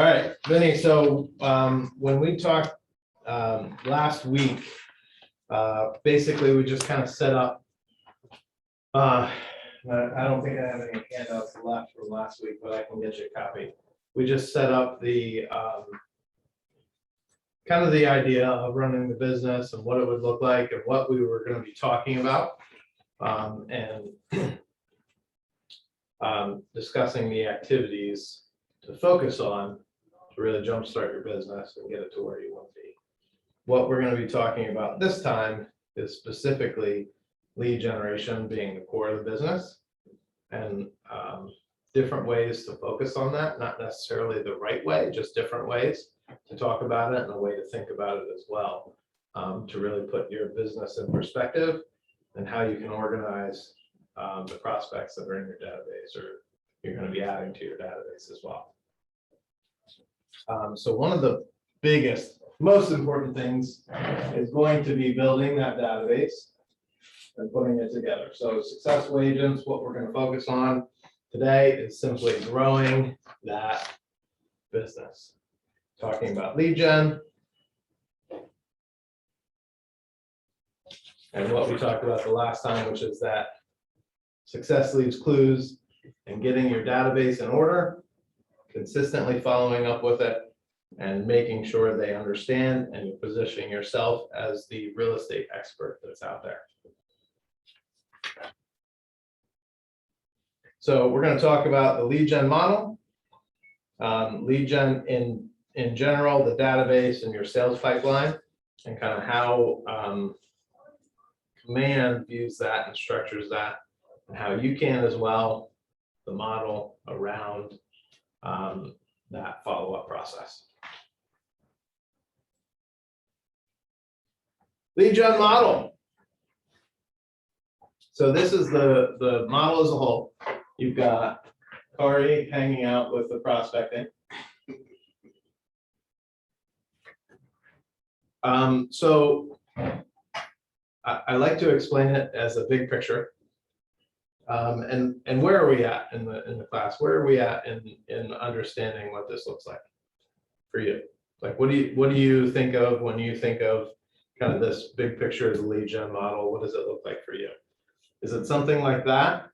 All right, Vinny, so when we talked last week, basically we just kind of set up, I don't think I have any handouts left from last week, but I can get you a copy. We just set up the kind of the idea of running the business and what it would look like and what we were going to be talking about, and discussing the activities to focus on to really jumpstart your business and get it to where you want to be. What we're going to be talking about this time is specifically lead generation being the core of the business, and different ways to focus on that, not necessarily the right way, just different ways to talk about it and a way to think about it as well, to really put your business in perspective and how you can organize the prospects that are in your database or you're going to be adding to your database as well. So one of the biggest, most important things is going to be building that database and putting it together. So successful agents, what we're going to focus on today is simply growing that business. Talking about lead gen and what we talked about the last time, which is that success leaves clues and getting your database in order, consistently following up with it, and making sure they understand and you're positioning yourself as the real estate expert that's out there. So we're going to talk about the lead gen model, lead gen in general, the database and your sales pipeline, and kind of how Command views that and structures that, and how you can as well, the model around that follow-up process. Lead gen model. So this is the model as a whole. You've got Kari hanging out with the prospecting. So I like to explain it as a big picture. And where are we at in the class? Where are we at in understanding what this looks like for you? Like, what do you think of when you think of kind of this big picture of the lead gen model? What does it look like for you? Is it something like that?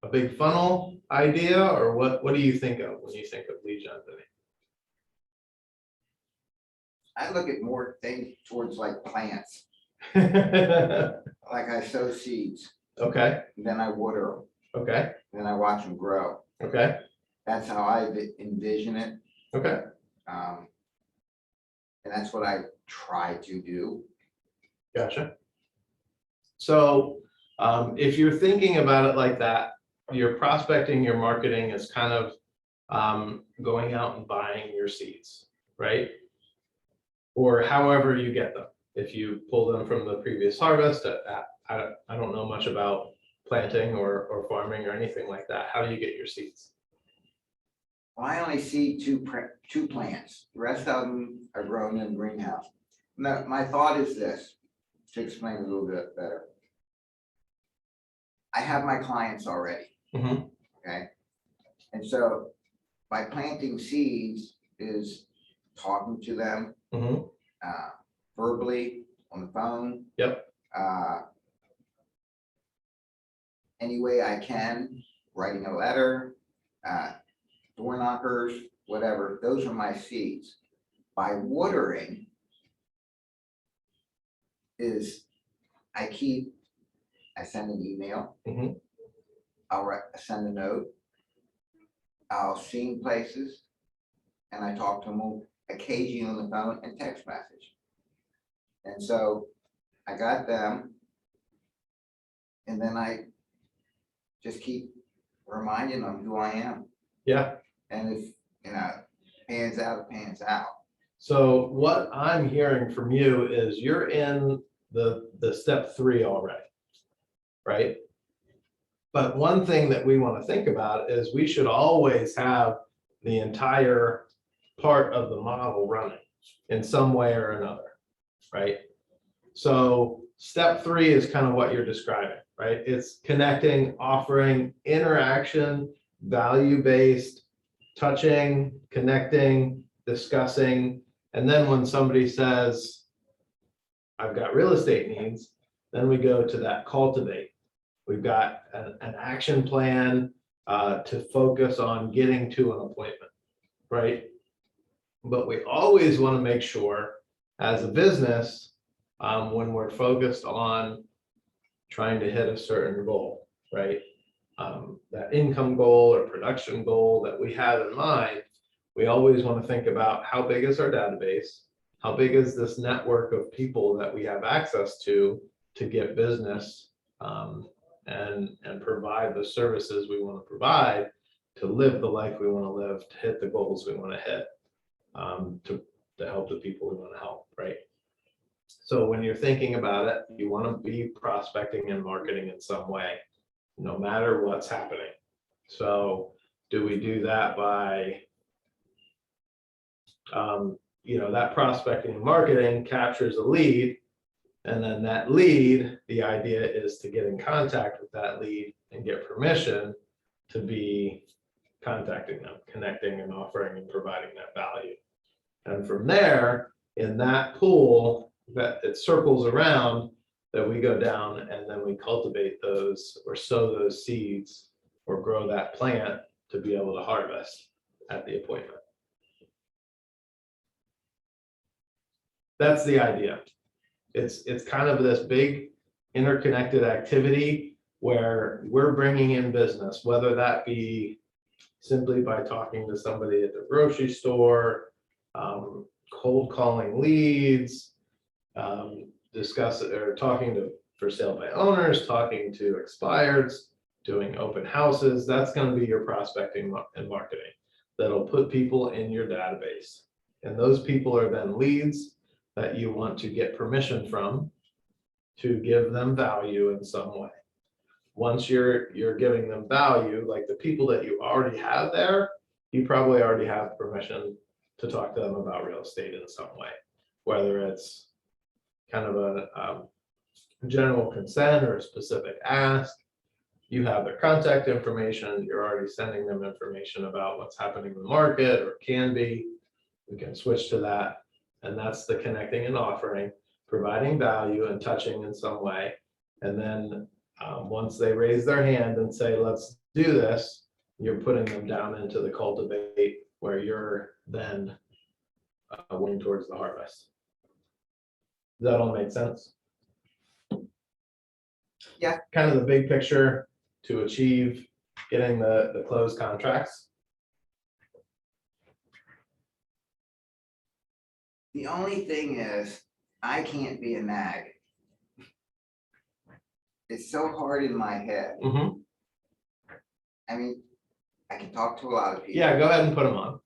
A big funnel idea, or what do you think of when you think of lead gen, Vinny? I look at more things towards like plants. Like I sow seeds. Okay. Then I water them. Okay. Then I watch them grow. Okay. That's how I envision it. Okay. And that's what I try to do. Gotcha. So if you're thinking about it like that, your prospecting, your marketing is kind of going out and buying your seeds, right? Or however you get them. If you pull them from the previous harvest, I don't know much about planting or farming or anything like that. How do you get your seeds? Well, I only see two plants. The rest of them are grown in the greenhouse. Now, my thought is this, to explain a little bit better. I have my clients already. Mm-hmm. Okay. And so by planting seeds is talking to them, Mm-hmm. verbally on the phone. Yep. Any way I can, writing a letter, door knockers, whatever. Those are my seeds. By watering is I send an email. Mm-hmm. I'll send a note. I'll see places, and I talk to them occasionally on the phone and text message. And so I got them, and then I just keep reminding them who I am. Yeah. And if pans out, it pans out. So what I'm hearing from you is you're in the step 3 already, right? But one thing that we want to think about is we should always have the entire part of the model running in some way or another, right? So step 3 is kind of what you're describing, right? It's connecting, offering, interaction, value-based touching, connecting, discussing, and then when somebody says, I've got real estate needs, then we go to that cultivate. We've got an action plan to focus on getting to an appointment, right? But we always want to make sure as a business, when we're focused on trying to hit a certain goal, right? That income goal or production goal that we have in mind, we always want to think about how big is our database? How big is this network of people that we have access to get business and provide the services we want to provide, to live the life we want to live, to hit the goals we want to hit, to help the people we want to help, right? So when you're thinking about it, you want to be prospecting and marketing in some way, no matter what's happening. So do we do that by, that prospecting and marketing captures a lead, and then that lead, the idea is to get in contact with that lead and get permission to be contacting them, connecting and offering and providing that value. And from there, in that pool, that it circles around, that we go down and then we cultivate those or sow those seeds or grow that plant to be able to harvest at the appointment. That's the idea. It's kind of this big interconnected activity where we're bringing in business, whether that be simply by talking to somebody at the grocery store, cold calling leads, talking to for sale by owners, talking to expireds, doing open houses. That's going to be your prospecting and marketing. That'll put people in your database. And those people are then leads that you want to get permission from to give them value in some way. Once you're giving them value, like the people that you already have there, you probably already have permission to talk to them about real estate in some way, whether it's kind of a general consent or a specific ask. You have their contact information, you're already sending them information about what's happening in the market or can be. We can switch to that. And that's the connecting and offering, providing value and touching in some way. And then once they raise their hand and say, let's do this, you're putting them down into the cultivate where you're then working towards the harvest. Does that all make sense? Yeah. Kind of the big picture to achieve getting the closed contracts. The only thing is, I can't be a nag. It's so hard in my head. Mm-hmm. I mean, I can talk to a lot of people. Yeah, go ahead and put them on.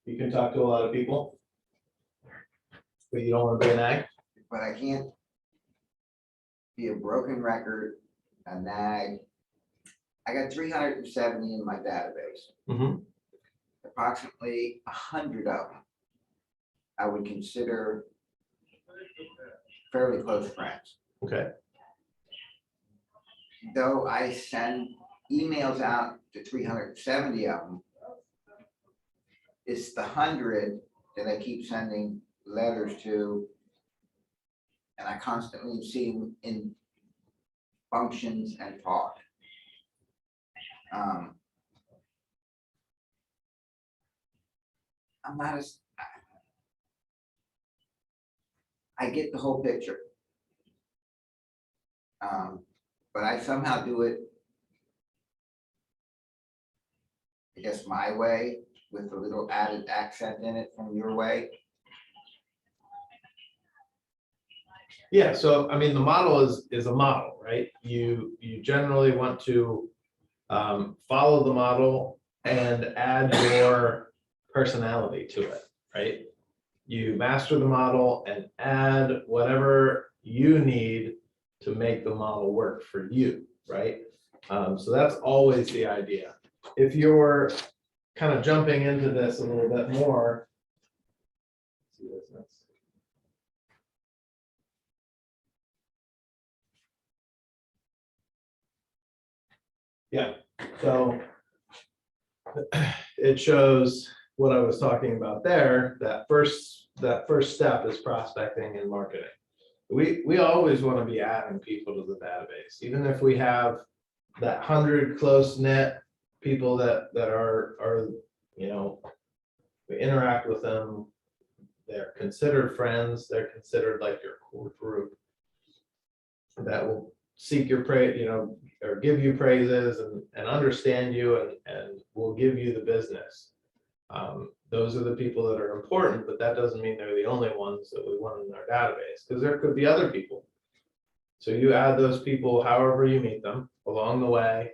You can talk to a lot of people, but you don't want to be an nag. But I can't be a broken record, a nag. I got 370 in my database. Mm-hmm. Approximately 100 of them I would consider fairly close friends. Okay. Though I send emails out to 370 of them, it's the 100 that I keep sending letters to, and I constantly see them in functions and talk. I'm not as, I get the whole picture. But I somehow do it, I guess, my way, with a little added accent in it from your way. Yeah, so I mean, the model is a model, right? You generally want to follow the model and add your personality to it, right? You master the model and add whatever you need to make the model work for you, right? So that's always the idea. If you're kind of jumping into this a little bit more, see this next. Yeah, so it shows what I was talking about there. That first step is prospecting and marketing. We always want to be adding people to the database, even if we have that 100 close knit people that are, you know, we interact with them. They're considered friends. They're considered like your core group that will seek your praise, you know, or give you praises and understand you and will give you the business. Those are the people that are important, but that doesn't mean they're the only ones that we want in our database, because there could be other people. So you add those people however you meet them along the way,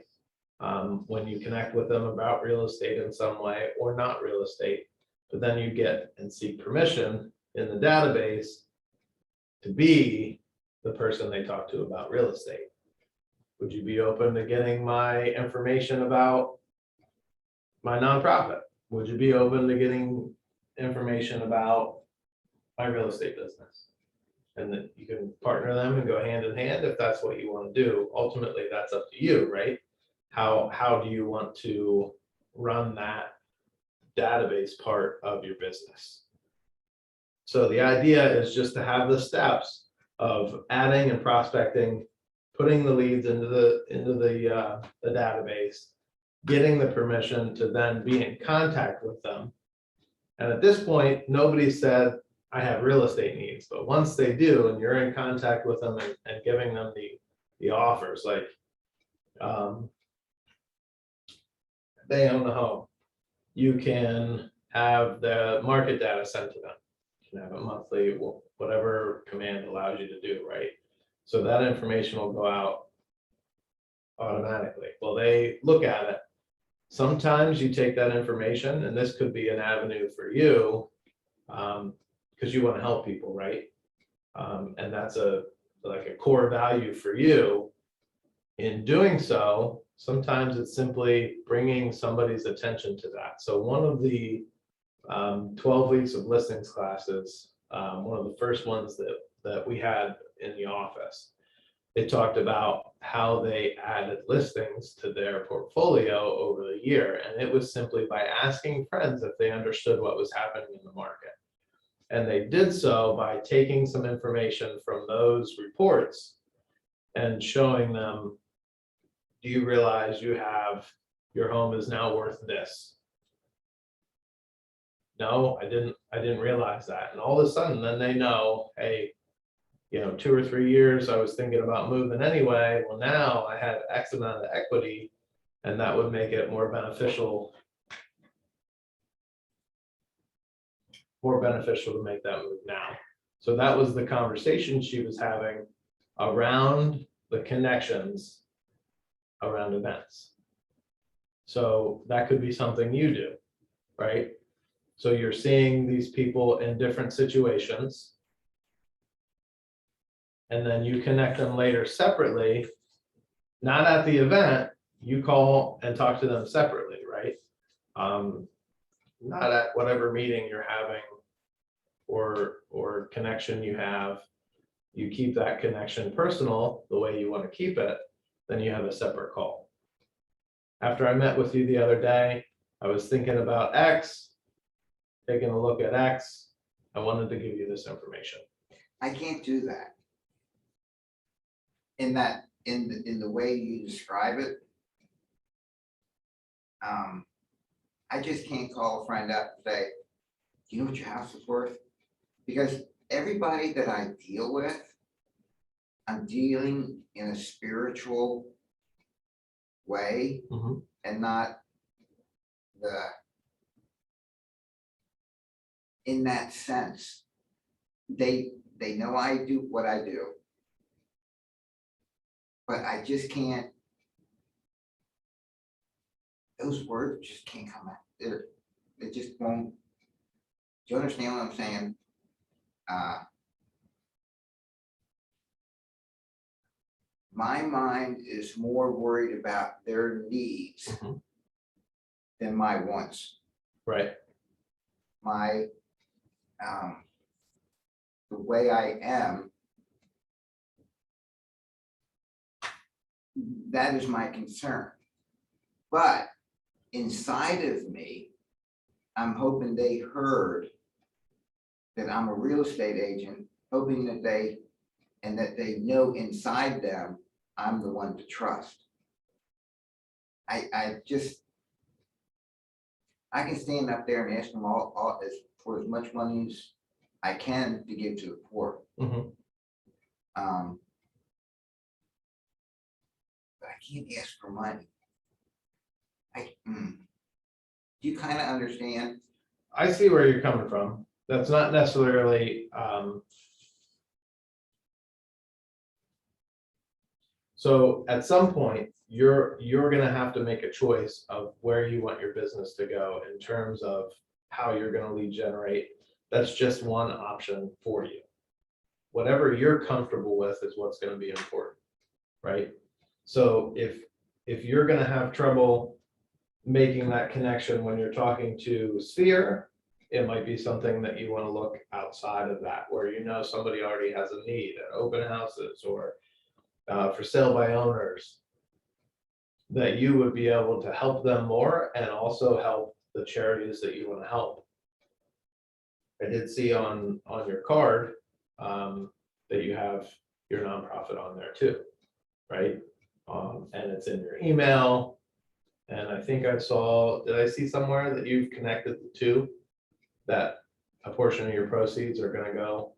when you connect with them about real estate in some way or not real estate, but then you get and seek permission in the database to be the person they talk to about real estate. Would you be open to getting my information about my nonprofit? Would you be open to getting information about my real estate business? And then you can partner them and go hand in hand if that's what you want to do. Ultimately, that's up to you, right? How do you want to run that database part of your business? So the idea is just to have the steps of adding and prospecting, putting the leads into the database, getting the permission to then be in contact with them. And at this point, nobody said, I have real estate needs, but once they do, and you're in contact with them and giving them the offers, like they own the home, you can have the market data sent to them. You can have a monthly, whatever command allows you to do, right? So that information will go out automatically. Well, they look at it. Sometimes you take that information, and this could be an avenue for you, because you want to help people, right? And that's like a core value for you. In doing so, sometimes it's simply bringing somebody's attention to that. So one of the 12 weeks of listings classes, one of the first ones that we had in the office, they talked about how they added listings to their portfolio over the year. And it was simply by asking friends if they understood what was happening in the market. And they did so by taking some information from those reports and showing them, do you realize your home is now worth this? No, I didn't realize that. And all of a sudden, then they know, hey, 2 or 3 years, I was thinking about moving anyway. Well, now I have X amount of equity, and that would make it more beneficial to make that move now. So that was the conversation she was having around the connections around events. So that could be something you do, right? So you're seeing these people in different situations, and then you connect them later separately, not at the event. You call and talk to them separately, right? Not at whatever meeting you're having or connection you have. You keep that connection personal the way you want to keep it, then you have a separate call. After I met with you the other day, I was thinking about X, taking a look at X. I wanted to give you this information. I can't do that. In the way you describe it. I just can't call a friend up and say, do you know what your house is worth? Because everybody that I deal with, I'm dealing in a spiritual way, and not in that sense. They know I do what I do, but I just can't, those words just can't come out. They just won't. Do you understand what I'm saying? My mind is more worried about their needs than my wants. Right. My the way I am, that is my concern. But inside of me, I'm hoping they heard that I'm a real estate agent, hoping that they know inside them, I'm the one to trust. I can stand up there and ask them all for as much money as I can to give to the poor. Mhm. But I can't ask for money. Do you kind of understand? I see where you're coming from. That's not necessarily, so at some point, you're gonna have to make a choice of where you want your business to go in terms of how you're gonna lead generate. That's just one option for you. Whatever you're comfortable with is what's gonna be important, right? So if you're gonna have trouble making that connection when you're talking to Sphere, it might be something that you want to look outside of that, where you know somebody already has a need at open houses or for sale by owners, that you would be able to help them more and also help the charities that you want to help. I did see on your card that you have your nonprofit on there too, right? And it's in your email. And I think I saw, did I see somewhere that you've connected the two? That a portion of your proceeds are gonna go?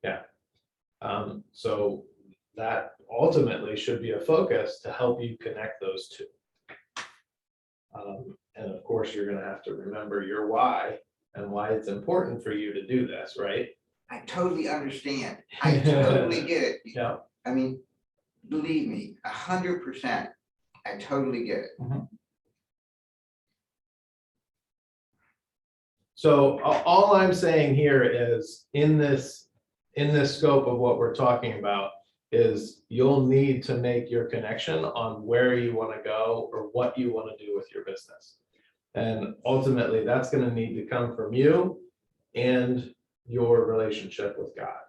Yeah. So that ultimately should be a focus to help you connect those two. And of course, you're gonna have to remember your why and why it's important for you to do this, right? I totally understand. I totally get it. Yeah. I mean, believe me, 100%. I totally get it. So all I'm saying here is in this scope of what we're talking about is you'll need to make your connection on where you want to go or what you want to do with your business. And ultimately that's going to need to come from you and your relationship with God,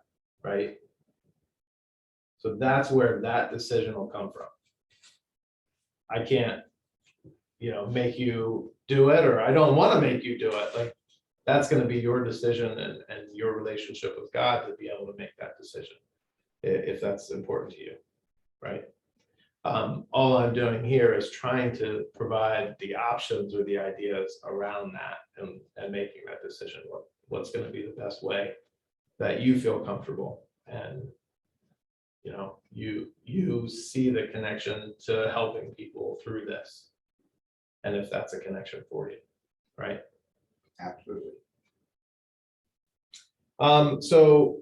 right? So that's where that decision will come from. I can't, make you do it, or I don't want to make you do it. Like, that's going to be your decision and your relationship with God to be able to make that decision, if that's important to you, right? All I'm doing here is trying to provide the options or the ideas around that and making that decision, what's going to be the best way that you feel comfortable. And you see the connection to helping people through this, and if that's a connection for you, right? Absolutely. So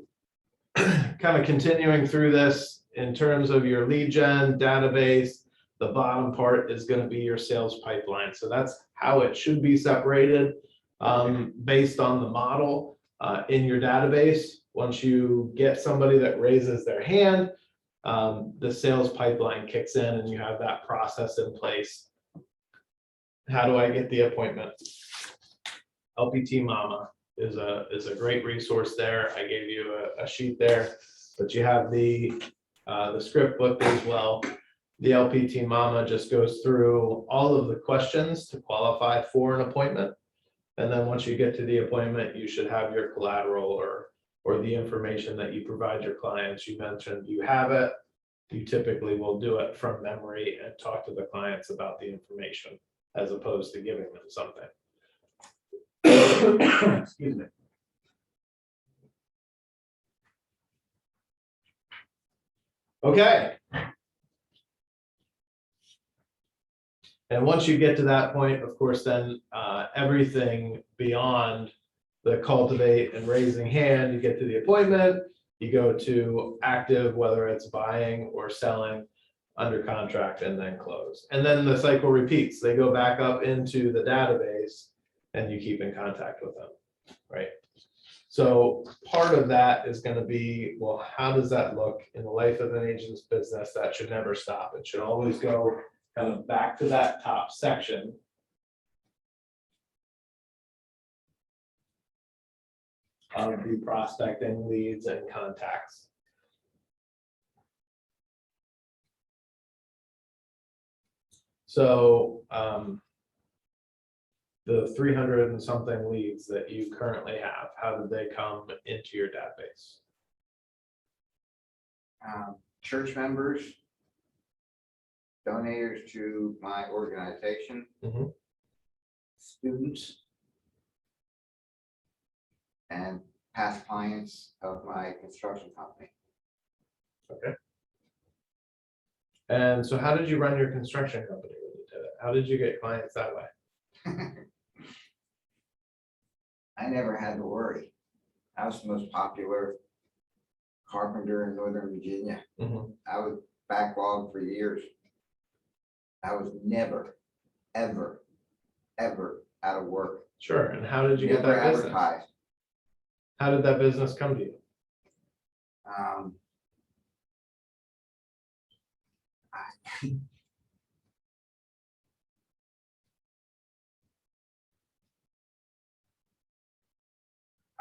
kind of continuing through this in terms of your lead gen database, the bottom part is going to be your sales pipeline. So that's how it should be separated based on the model in your database. Once you get somebody that raises their hand, the sales pipeline kicks in and you have that process in place. How do I get the appointment? LPT Mama is a great resource there. I gave you a sheet there, but you have the script book as well. The LPT Mama just goes through all of the questions to qualify for an appointment. And then once you get to the appointment, you should have your collateral or the information that you provide your clients. You mentioned you have it. You typically will do it from memory and talk to the clients about the information as opposed to giving them something. Excuse me. Okay. And once you get to that point, of course, then everything beyond the cultivate and raising hand, you get to the appointment, you go to active, whether it's buying or selling, under contract, and then close. And then the cycle repeats. They go back up into the database and you keep in contact with them, right? So part of that is going to be, well, how does that look in the life of an agent's business? That should never stop. It should always go kind of back to that top section. Of the prospecting, leads, and contacts. So the 300 and something leads that you currently have, how did they come into your database? Church members, donors to my organization, Mhm. students, and past clients of my construction company. Okay. And so how did you run your construction company when you did it? How did you get clients that way? I never had to worry. I was the most popular carpenter in Northern Virginia. Mhm. I was backlogged for years. I was never, ever, ever out of work. Sure, and how did you get Never that business? advertised. How did that business come to you?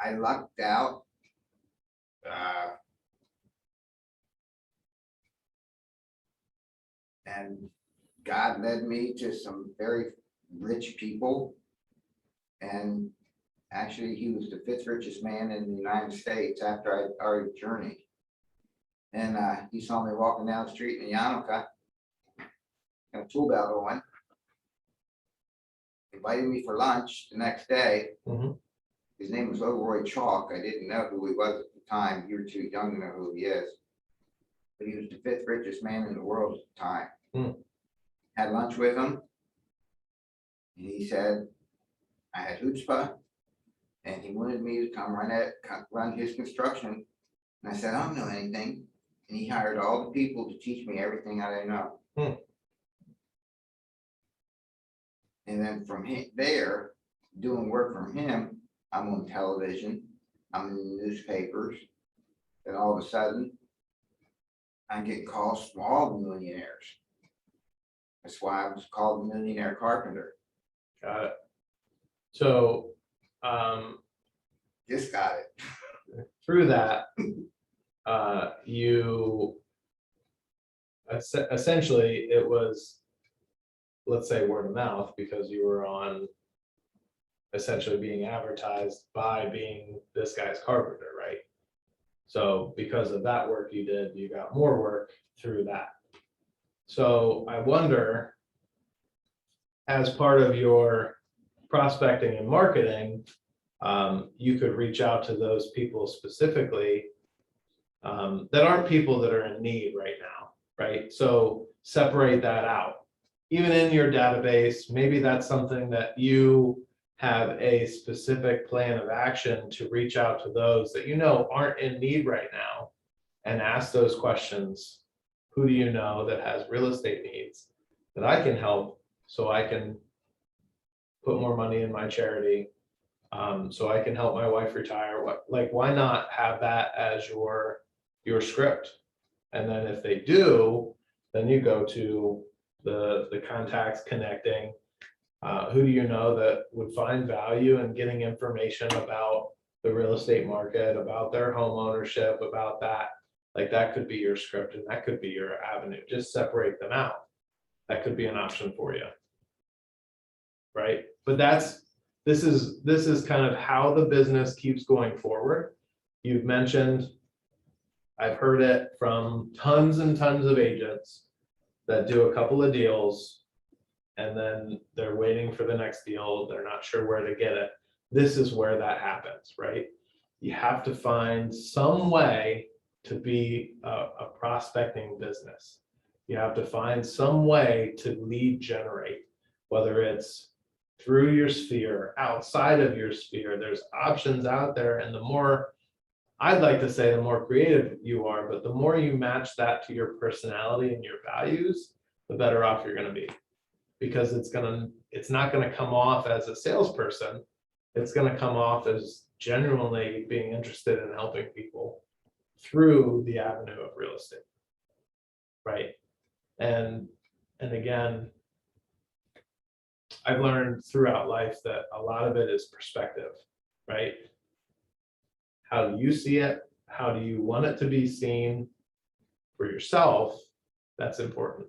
I lucked out. And God led me to some very rich people. And actually, he was the 5th richest man in the United States after I already journeyed. And he saw me walking down the street in Yanaka, and a tool belt on, invited me for lunch the next day. Mhm. His name was Roy Chalk. I didn't know who he was at the time. You were too young to know who he is. But he was the 5th richest man in the world at the time. Had lunch with him. And he said, I had chutzpah, and he wanted me to come run his construction. And I said, I don't know anything. And he hired all the people to teach me everything that I know. And then from there, doing work from him, I'm on television, I'm in the newspapers, and all of a sudden, I'm getting calls from all the millionaires. That's why I was called the millionaire carpenter. Got it. So Just got it. through that, you essentially, it was, let's say, word of mouth, because you were on essentially being advertised by being this guy's carpenter, right? So because of that work you did, you got more work through that. So I wonder, as part of your prospecting and marketing, you could reach out to those people specifically that aren't people that are in need right now, right? So separate that out. Even in your database, maybe that's something that you have a specific plan of action to reach out to those that you know aren't in need right now, and ask those questions. Who do you know that has real estate needs that I can help, so I can put more money in my charity, so I can help my wife retire? Why not have that as your script? And then if they do, then you go to the contacts connecting. Who do you know that would find value in getting information about the real estate market, about their home ownership, about that? Like, that could be your script, and that could be your avenue. Just separate them out. That could be an option for you, right? But this is kind of how the business keeps going forward. You've mentioned, I've heard it from tons and tons of agents that do a couple of deals, and then they're waiting for the next deal. They're not sure where to get it. This is where that happens, right? You have to find some way to be a prospecting business. You have to find some way to lead generate, whether it's through your sphere, outside of your sphere. There's options out there, and the more, I'd like to say, the more creative you are, but the more you match that to your personality and your values, the better off you're going to be. Because it's not going to come off as a salesperson. It's going to come off as genuinely being interested in helping people through the avenue of real estate, right? And again, I've learned throughout life that a lot of it is perspective, right? How do you see it? How do you want it to be seen for yourself? That's important.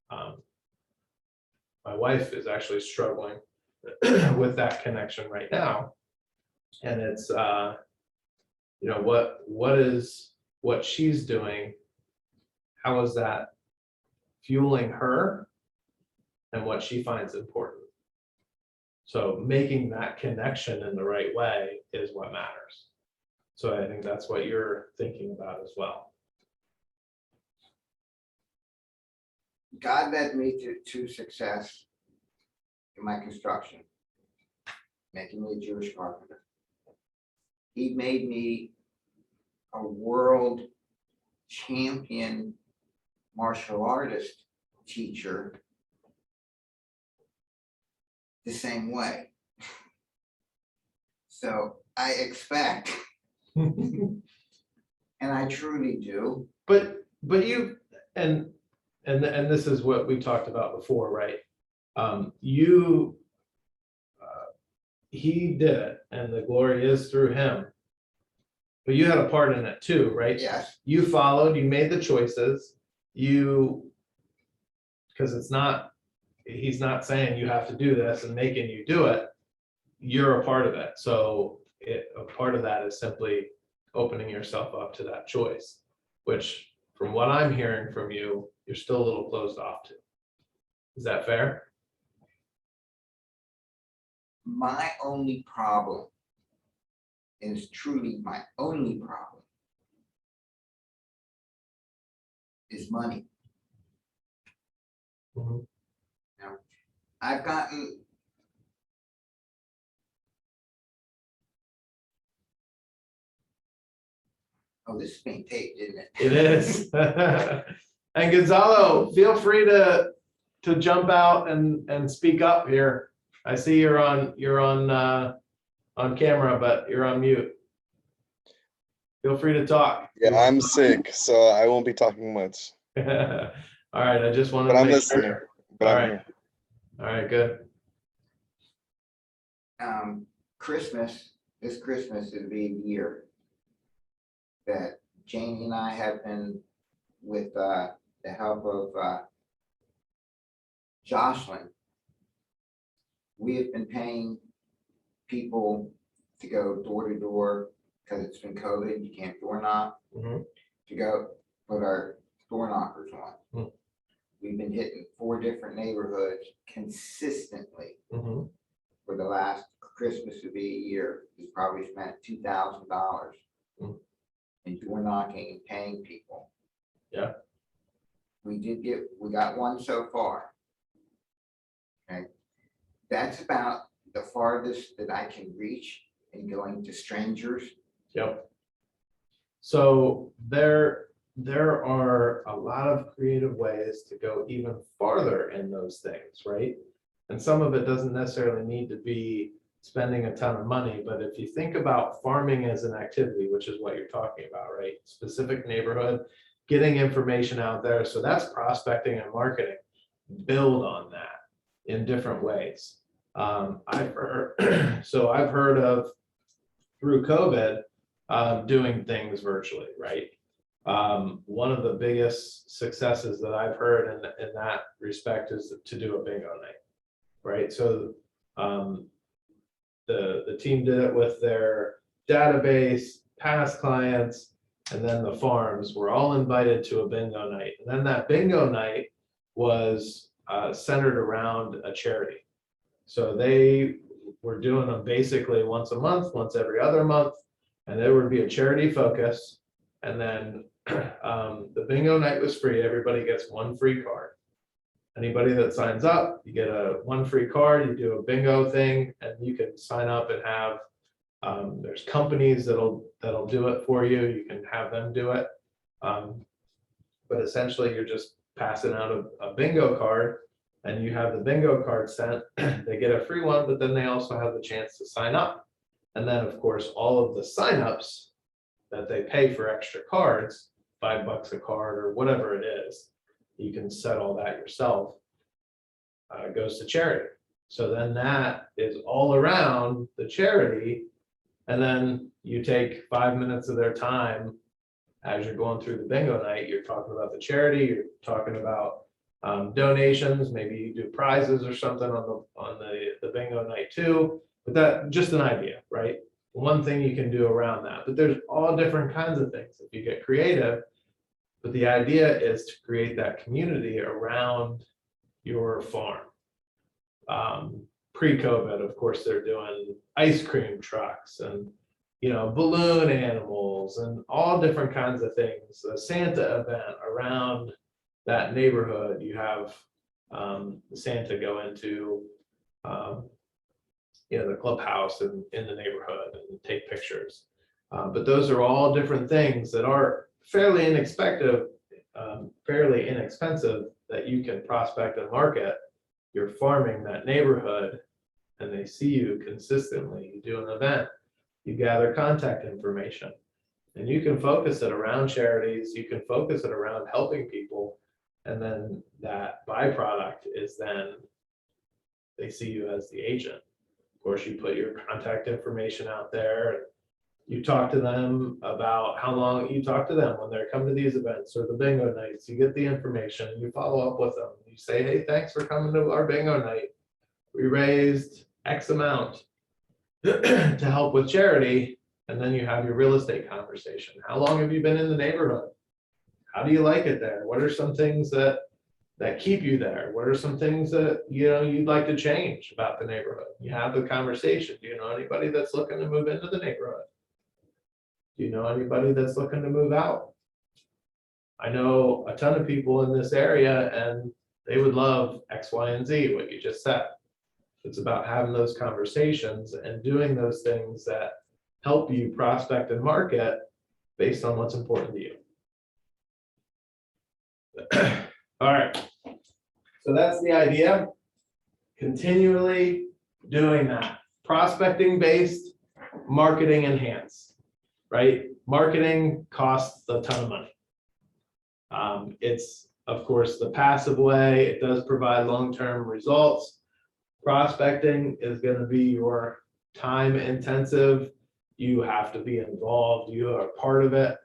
My wife is actually struggling with that connection right now. And it's, what she's doing, how is that fueling her and what she finds important? So making that connection in the right way is what matters. So I think that's what you're thinking about as well. God led me to success in my construction, making me a Jewish carpenter. He made me a world champion martial artist teacher the same way. So I expect, and I truly do. But you, and this is what we talked about before, right? He did it, and the glory is through him. But you had a part in it too, right? Yes, You followed, you made the choices, because he's not saying you have to do this and making you do it. You're a part of it. So a part of that is simply opening yourself up to that choice, which from what I'm hearing from you, you're still a little closed off to. Is that fair? my only problem is truly my only problem is money. Mhm. I've gotten oh, this is being taped, isn't it? It is. And Gonzalo, feel free to jump out and speak up here. I see you're on camera, but you're on mute. Feel free to talk. Yeah, I'm sick, so I won't be talking much. All right, I just wanted But to I'm make listening. sure. But All I'm right. here. All right, good. This Christmas it'll be a year that Janie and I have been, with the help of Jocelyn, we have been paying people to go door to door, because it's been COVID, you can't door knock, Mhm. to go put our door knockers on. Mm. We've been hitting 4 different neighborhoods consistently Mhm. for the last Christmas to be a year. We probably spent $2,000 Mm. in door knocking and paying people. Yeah. We got one so far. Okay, that's about the farthest that I can reach in going to strangers. Yep. So there are a lot of creative ways to go even farther in those things, right? And some of it doesn't necessarily need to be spending a ton of money, but if you think about farming as an activity, which is what you're talking about, right? Specific neighborhood, getting information out there. So that's prospecting and marketing. Build on that in different ways. I've heard of, through COVID, doing things virtually, right? One of the biggest successes that I've heard in that respect is to do a bingo night, right? So the team did it with their database, past clients, and then the farms were all invited to a bingo night. And then that bingo night was centered around a charity. So they were doing them basically once a month, once every other month, and there would be a charity focus. And then the bingo night was free. Everybody gets one free card. Anybody that signs up, you get one free card, you do a bingo thing, and you can sign up and have, there's companies that'll do it for you. You can have them do it. But essentially you're just passing out a bingo card, and you have the bingo card sent. They get a free one, but then they also have the chance to sign up. And then of course, all of the signups that they pay for extra cards, $5 a card or whatever it is, you can set all that yourself, goes to charity. So then that is all around the charity. And then you take 5 minutes of their time as you're going through the bingo night. You're talking about the charity, you're talking about donations, maybe you do prizes or something on the bingo night too, but that, just an idea, right? One thing you can do around that, but there's all different kinds of things if you get creative. But the idea is to create that community around your farm. Pre-COVID, of course, they're doing ice cream trucks and, you know, balloon animals and all different kinds of things. A Santa event around that neighborhood. You have Santa go into you know, the clubhouse in the neighborhood and take pictures. But those are all different things that are fairly inexpensive that you can prospect and market. You're farming that neighborhood and they see you consistently. You do an event, you gather contact information, and you can focus it around charities, you can focus it around helping people. And then that byproduct is then they see you as the agent. Of course, you put your contact information out there. You talk to them about how long you talk to them when they come to these events or the bingo nights. You get the information, you follow up with them. You say, hey, thanks for coming to our bingo night. We raised X amount to help with charity. And then you have your real estate conversation. How long have you been in the neighborhood? How do you like it there? What are some things that keep you there? What are some things that, you know, you'd like to change about the neighborhood? You have the conversation. Do you know anybody that's looking to move into the neighborhood? Do you know anybody that's looking to move out? I know a ton of people in this area and they would love X, Y, and Z, what you just said. It's about having those conversations and doing those things that help you prospect and market based on what's important to you. All right. So that's the idea. Continually doing that. Prospecting based, marketing enhanced, right? Marketing costs a ton of money. It's, of course, the passive way. It does provide long-term results. Prospecting is going to be your time intensive. You have to be involved. You are part of it.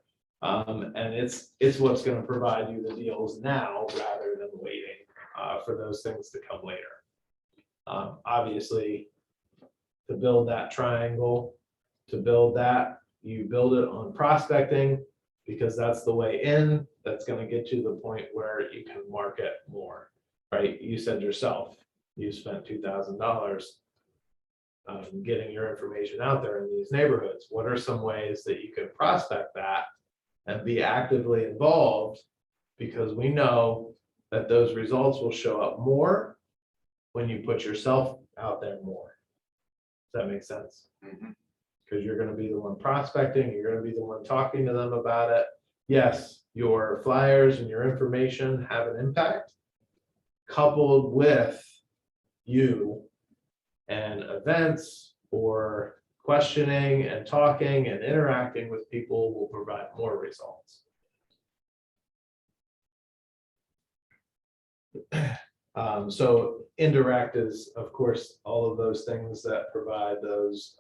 And it's what's going to provide you the deals now rather than waiting for those things to come later. Obviously, to build that triangle, to build that, you build it on prospecting because that's the way in. That's going to get you to the point where you can market more, right? You said yourself, you spent $2,000 getting your information out there in these neighborhoods. What are some ways that you can prospect that and be actively involved? Because we know that those results will show up more when you put yourself out there more. Does that make sense? Because you're going to be the one prospecting, you're going to be the one talking to them about it. Yes, your flyers and your information have an impact, coupled with you and events or questioning and talking and interacting with people will provide more results. So indirect is, of course, all of those things that provide those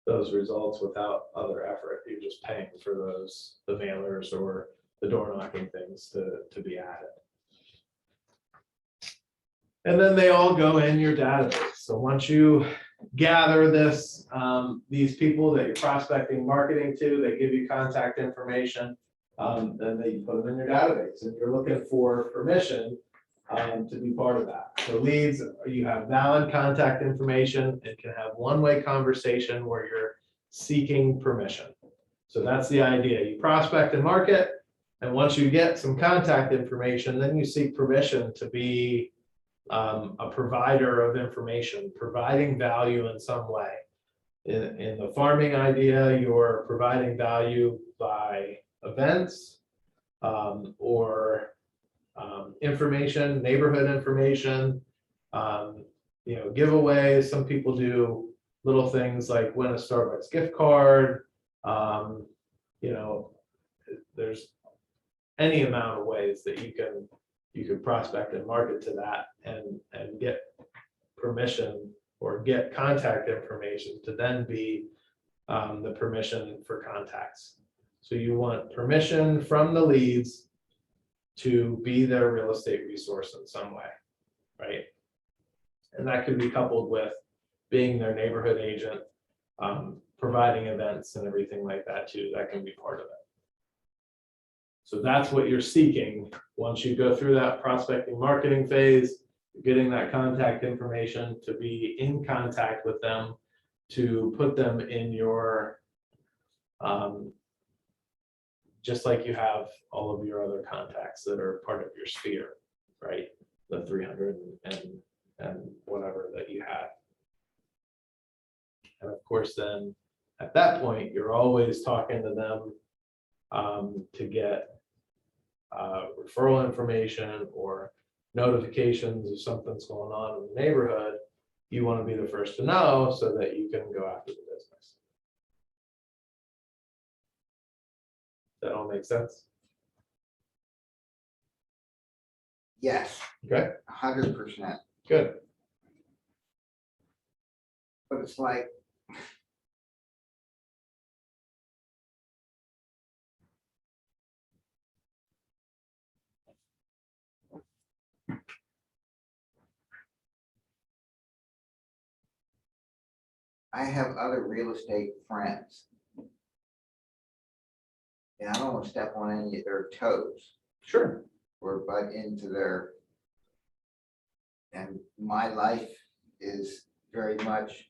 results without other effort. You're just paying for those, the mailers or the door knocking things to be added. And then they all go in your database. So once you gather this, these people that you're prospecting, marketing to, they give you contact information, then they put them in your database and you're looking for permission to be part of that. So leads, you have valid contact information and can have one-way conversation where you're seeking permission. So that's the idea. You prospect and market, and once you get some contact information, then you seek permission to be a provider of information, providing value in some way. In the farming idea, you're providing value by events or information, neighborhood information, you know, giveaways. Some people do little things like win a Starbucks gift card. You know, there's any amount of ways that you can prospect and market to that and get permission or get contact information to then be the permission for contacts. So you want permission from the leads to be their real estate resource in some way, right? And that could be coupled with being their neighborhood agent, providing events and everything like that too. That can be part of it. So that's what you're seeking. Once you go through that prospecting marketing phase, getting that contact information, to be in contact with them, to put them in your, just like you have all of your other contacts that are part of your sphere, right? The 300 and whatever that you have. And of course, then at that point, you're always talking to them to get referral information or notifications if something's going on in the neighborhood. You want to be the first to know so that you can go after the business. That all makes sense? Yes, Okay, 100%. good. But it's like, I have other real estate friends. And I don't want to step on any of their toes Sure. or butt into their, and my life is very much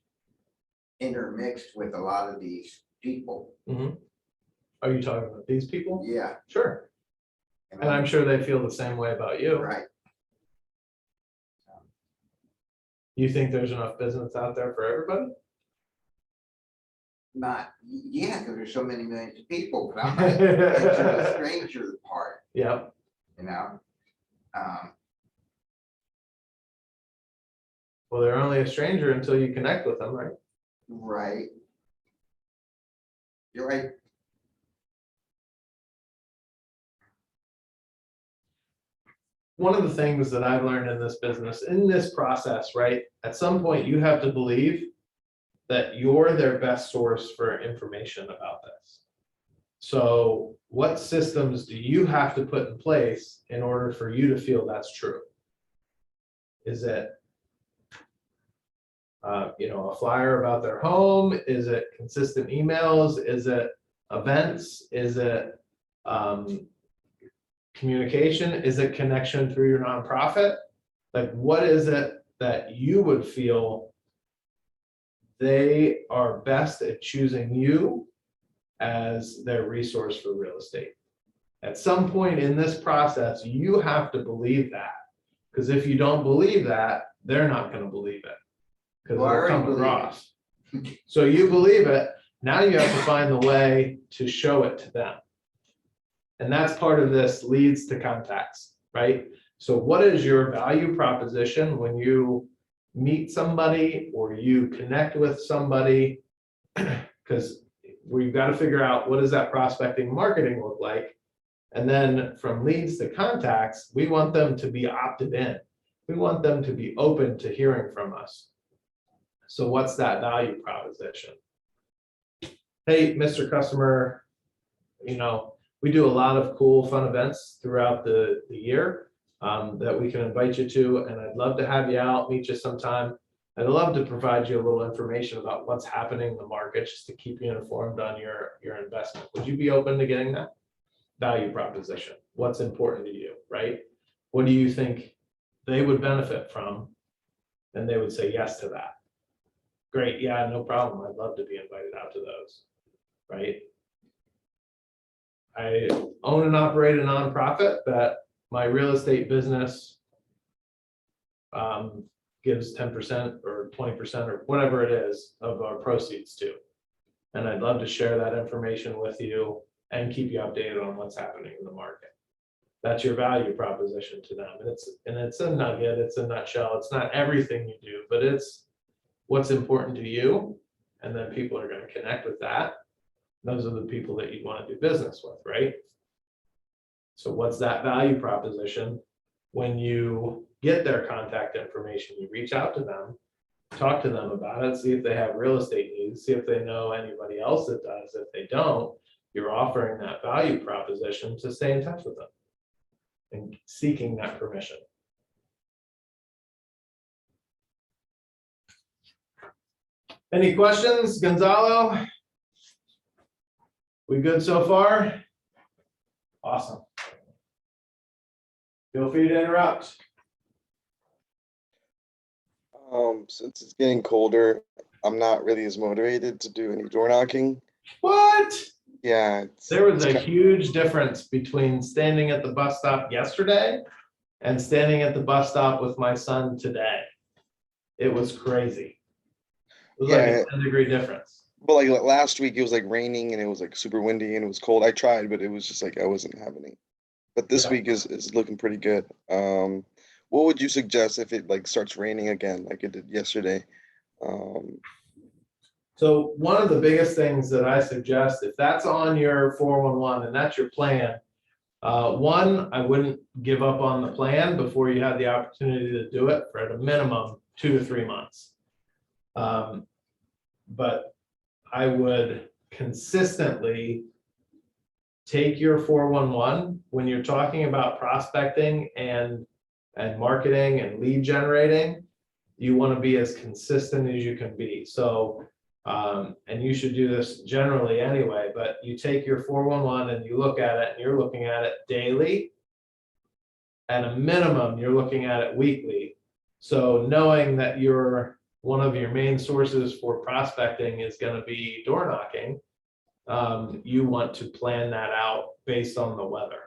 intermixed with a lot of these people. Mhm. Are you talking about these people? Yeah. Sure. And I'm sure they feel the same way about you. Right. You think there's enough business out there for everybody? Not, yeah, because there's so many millions of people, but I'm not into the stranger part, Yeah. you know? Well, they're only a stranger until you connect with them, right? Right. You're right. One of the things that I've learned in this business, in this process, right? At some point, you have to believe that you're their best source for information about this. So what systems do you have to put in place in order for you to feel that's true? Is it, a flyer about their home? Is it consistent emails? Is it events? Is it communication? Is it connection through your nonprofit? Like, what is it that you would feel they are best at choosing you as their resource for real estate? At some point in this process, you have to believe that, because if you don't believe that, they're not going to believe it, because Well, I it'll already come believe it. across. So you believe it. Now you have to find the way to show it to them. And that's part of this leads to contacts, right? So what is your value proposition when you meet somebody or you connect with somebody? Because we've got to figure out, what does that prospecting marketing look like? And then from leads to contacts, we want them to be opted in. We want them to be open to hearing from us. So what's that value proposition? Hey, Mr. Customer, we do a lot of cool, fun events throughout the year that we can invite you to, and I'd love to have you out, meet you sometime. I'd love to provide you a little information about what's happening in the market, just to keep you informed on your investment. Would you be open to getting that? Value proposition. What's important to you, right? What do you think they would benefit from? And they would say yes to that. Great, yeah, no problem. I'd love to be invited out to those, right? I own and operate a nonprofit that my real estate business gives 10% or 20% or whatever it is of our proceeds to. And I'd love to share that information with you and keep you updated on what's happening in the market. That's your value proposition to them. And it's a nugget, it's a nutshell. It's not everything you do, but it's what's important to you. And then people are going to connect with that. Those are the people that you want to do business with, right? So what's that value proposition? When you get their contact information, you reach out to them, talk to them about it, see if they have real estate needs, see if they know anybody else that does. If they don't, you're offering that value proposition to stay in touch with them. and seeking that permission. Any questions, Gonzalo? We good so far? Awesome. Feel free to interrupt. Since it's getting colder, I'm not really as motivated to do any door knocking. What? Yeah. There was it's a huge difference between standing at the bus stop yesterday and standing at the bus stop with my son today. It was crazy. It was like Yeah. a 10-degree difference. But like last week, it was like raining and it was like super windy and it was cold. I tried, but it was just like I wasn't having it. But this Yeah. week is looking pretty good. What would you suggest if it like starts raining again, like it did yesterday? So one of the biggest things that I suggest, if that's on your 411 and that's your plan, one, I wouldn't give up on the plan before you had the opportunity to do it for at a minimum 2 to 3 months. But I would consistently take your 411 when you're talking about prospecting and marketing and lead generating. You want to be as consistent as you can be. So, and you should do this generally anyway, but you take your 411 and you look at it and you're looking at it daily. At a minimum, you're looking at it weekly. So knowing that one of your main sources for prospecting is going to be door knocking, you want to plan that out based on the weather.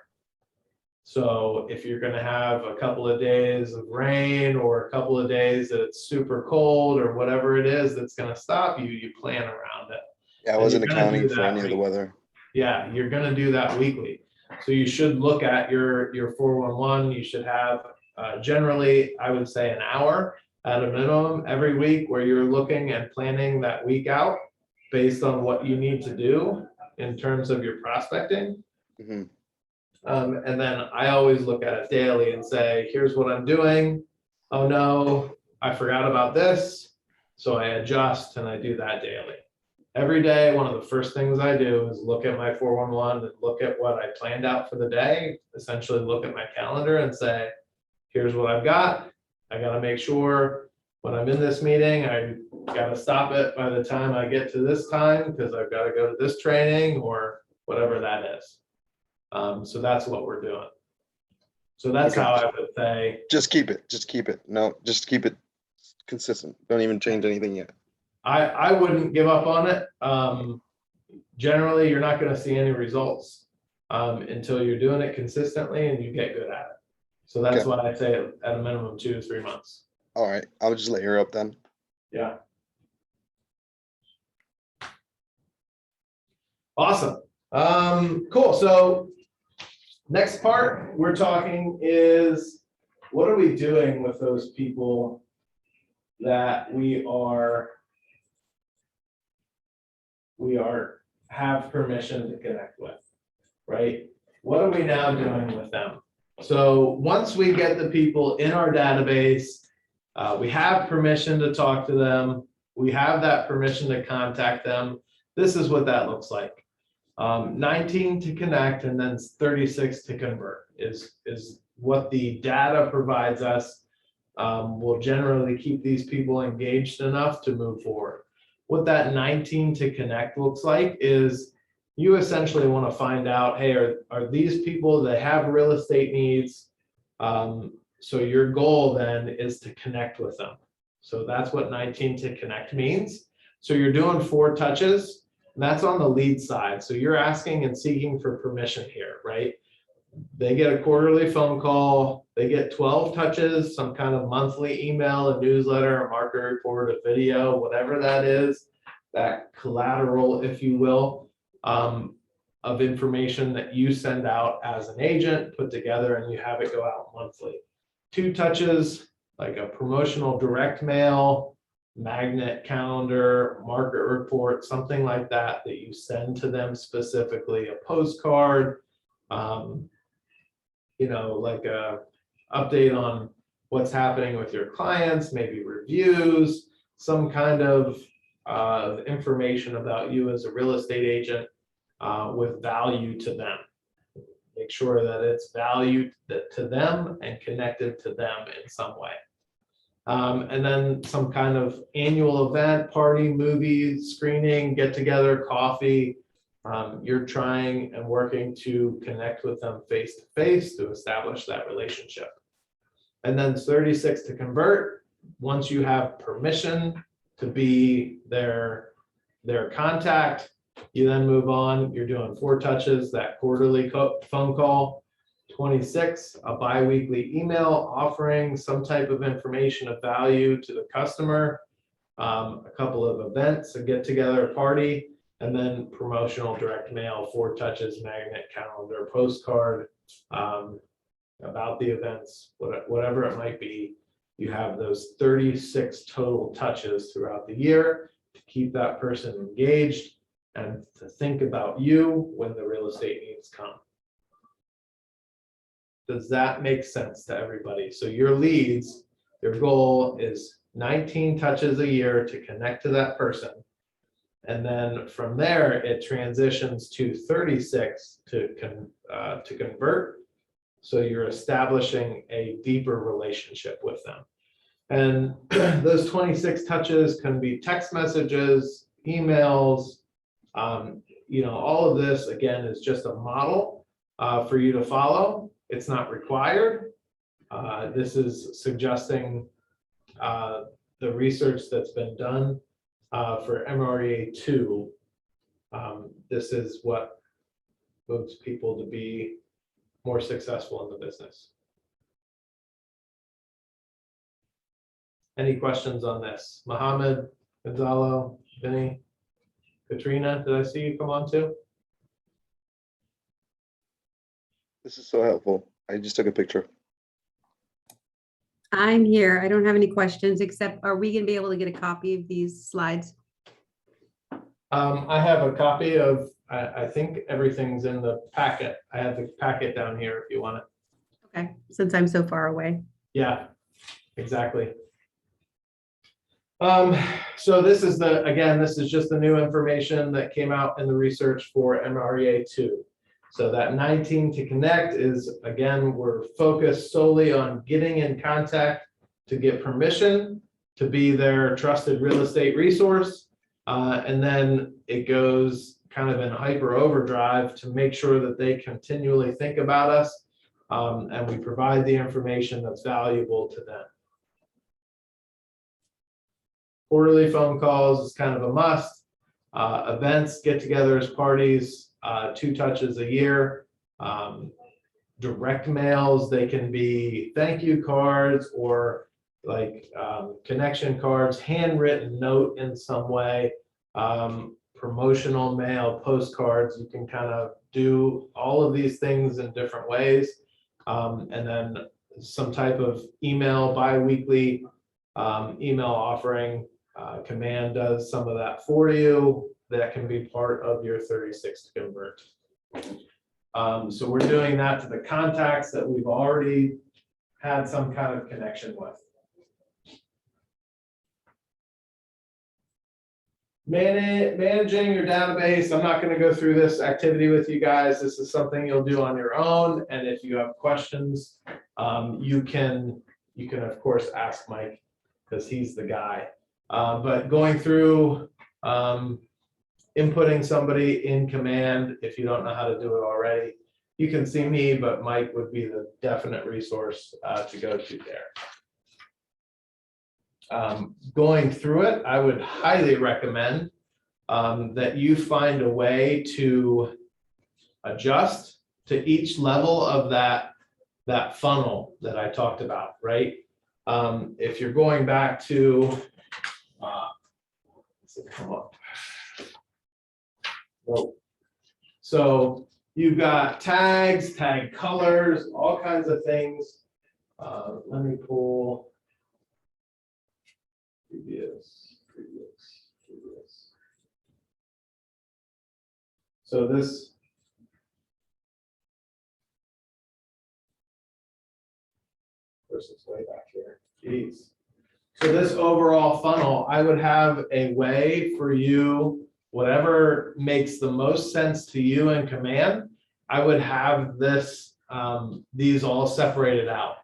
So if you're going to have a couple of days of rain or a couple of days that it's super cold or whatever it is that's going to stop you, you plan around it. Yeah, I And wasn't you're gonna accounting do for that any of the weather. Yeah, you're going to do that weekly. So you should look at your 411. You should have generally, I would say, an hour at a minimum every week where you're looking and planning that week out based on what you need to do in terms of your prospecting. hmm And then I always look at it daily and say, here's what I'm doing. Oh no, I forgot about this. So I adjust and I do that daily. Every day, one of the first things I do is look at my 411 and look at what I planned out for the day, essentially look at my calendar and say, here's what I've got. I got to make sure when I'm in this meeting, I got to stop it by the time I get to this time because I've got to go to this training or whatever that is. So that's what we're doing. So that's Okay. how I would say. Just keep it. Just keep it. No, just keep it consistent. Don't even change anything yet. I wouldn't give up on it. Generally, you're not going to see any results until you're doing it consistently and you get good at it. So that's Okay. why I say at a minimum 2 to 3 months. All right. I'll just let you up then. Yeah. Awesome. Cool. So next part we're talking is what are we doing with those people that we have permission to connect with, right? What are we now doing with them? So once we get the people in our database, we have permission to talk to them. We have that permission to contact them. This is what that looks like. 19 to connect and then 36 to convert is what the data provides us. We'll generally keep these people engaged enough to move forward. What that 19 to connect looks like is you essentially want to find out, hey, are these people that have real estate needs? So your goal then is to connect with them. So that's what 19 to connect means. So you're doing 4 touches, and that's on the lead side. So you're asking and seeking for permission here, right? They get a quarterly phone call, they get 12 touches, some kind of monthly email, a newsletter, a market report, a video, whatever that is, that collateral, if you will, of information that you send out as an agent, put together, and you have it go out monthly. 2 touches, like a promotional direct mail, magnet calendar, market report, something like that you send to them specifically, a postcard, like a update on what's happening with your clients, maybe reviews, some kind of information about you as a real estate agent with value to them. make sure that it's valued to them and connected to them in some way. And then some kind of annual event, party, movie, screening, get together, coffee. You're trying and working to connect with them face to face to establish that relationship. And then 36 to convert. Once you have permission to be their contact, you then move on. You're doing 4 touches, that quarterly phone call. 26, a bi-weekly email offering some type of information of value to the customer, a couple of events, a get-together, party, and then promotional direct mail, 4 touches, magnet, calendar, postcard, about the events, whatever it might be. You have those 36 total touches throughout the year to keep that person engaged and to think about you when the real estate needs come. Does that make sense to everybody? So your leads, your goal is 19 touches a year to connect to that person. And then from there, it transitions to 36 to convert. So you're establishing a deeper relationship with them. And those 26 touches can be text messages, emails, all of this, again, is just a model for you to follow. It's not required. This is suggesting the research that's been done for MREA 2. This is what moves people to be more successful in the business. Any questions on this? Mohammed, Gonzalo, Vinny, Katrina, did I see you come on too? This is so helpful. I just took a picture. I'm here. I don't have any questions, except are we gonna be able to get a copy of these slides? I have a copy of, I think everything's in the packet. I have the packet down here if you want it. Okay, since I'm so far away. Yeah, exactly. So this is this is just the new information that came out in the research for MREA 2. So that 19 to connect is, again, we're focused solely on getting in contact to get permission to be their trusted real estate resource. And then it goes kind of in hyper overdrive to make sure that they continually think about us, and we provide the information that's valuable to them. Quarterly phone calls is kind of a must. Events, get-togethers, parties, 2 touches a year. Direct mails, they can be thank you cards or like connection cards, handwritten note in some way, promotional mail, postcards. You can kind of do all of these things in different ways. And then some type of email, bi-weekly email offering. Command does some of that for you. That can be part of your 36 to convert. So we're doing that to the contacts that we've already had some kind of connection with. Managing your database. I'm not going to go through this activity with you guys. This is something you'll do on your own. And if you have questions, you can of course ask Mike because he's the guy. But going through inputting somebody in command, if you don't know how to do it already, you can see me, but Mike would be the definite resource to go to there. Going through it, I would highly recommend that you find a way to adjust to each level of that funnel that I talked about, right? If you're going back to, come up. So you've got tags, tag colors, all kinds of things. Let me pull previous. So this. Versus way back here. Jeez. So this overall funnel, I would have a way for you, whatever makes the most sense to you in command, I would have these all separated out.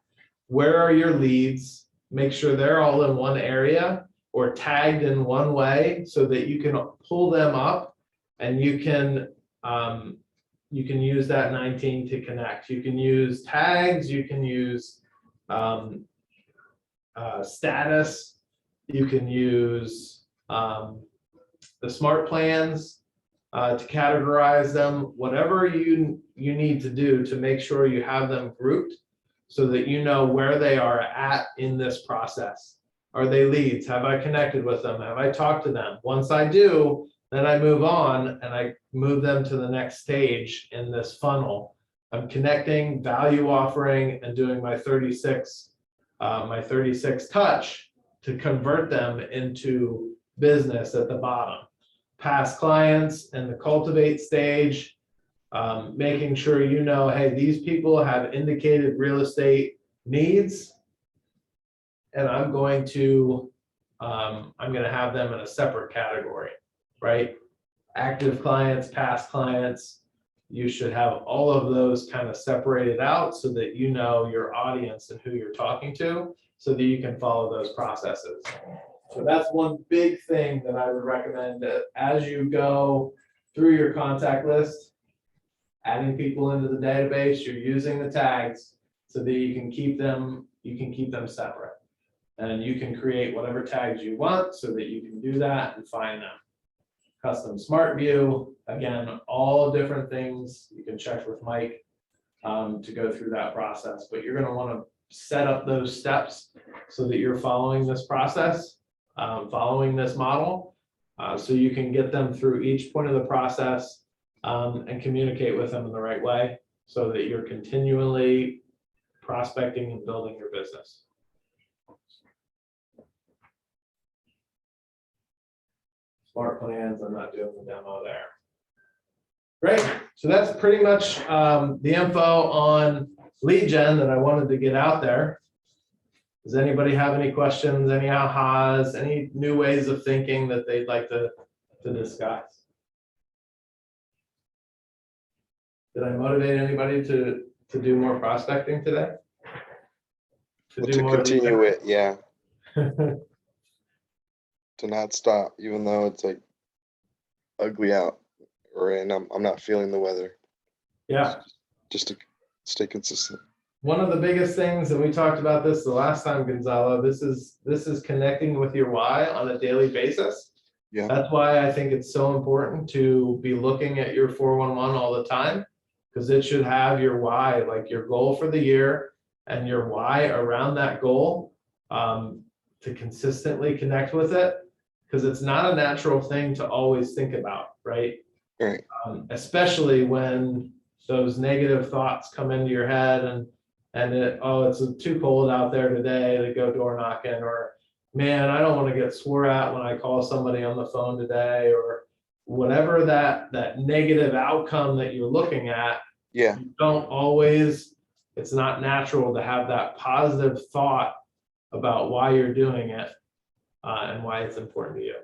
Where are your leads? Make sure they're all in one area or tagged in one way so that you can pull them up and you can use that 19 to connect. You can use tags, you can use status, you can use the smart plans to categorize them, whatever you need to do to make sure you have them grouped so that you know where they are at in this process. Are they leads? Have I connected with them? Have I talked to them? Once I do, then I move on and I move them to the next stage in this funnel. I'm connecting, value offering, and doing my 36 touch to convert them into business at the bottom. Past clients and the cultivate stage, making sure you know, hey, these people have indicated real estate needs, and I'm going to have them in a separate category, right? Active clients, past clients, you should have all of those kind of separated out so that you know your audience and who you're talking to, so that you can follow those processes. So that's one big thing that I would recommend, that as you go through your contact list, adding people into the database, you're using the tags so that you can keep them separate. And you can create whatever tags you want so that you can do that and find them. Custom smart view, again, all different things. You can check with Mike to go through that process, but you're going to want to set up those steps so that you're following this process, following this model, so you can get them through each point of the process and communicate with them in the right way so that you're continually prospecting and building your business. Smart plans, I'm not doing the demo there. Great, so that's pretty much the info on lead gen that I wanted to get out there. Does anybody have any questions, any ahas, any new ways of thinking that they'd like to discuss? Did I motivate anybody to do more prospecting today? Well, do to more lead continue gen? it, yeah, to not stop, even though it's like ugly out, and I'm not feeling the weather. Yeah. Just to stay consistent. One of the biggest things, and we talked about this the last time, Gonzalo, this is connecting with your why on a daily basis. Yeah. That's why I think it's so important to be looking at your 411 all the time, because it should have your why, like your goal for the year and your why around that goal, to consistently connect with it, because it's not a natural thing to always think about, right? Right. Especially when those negative thoughts come into your head and it's too cold out there today to go door knocking, or man, I don't want to get swore at when I call somebody on the phone today, or whatever that negative outcome that you're looking at. Yeah. You don't always, it's not natural to have that positive thought about why you're doing it and why it's important to you.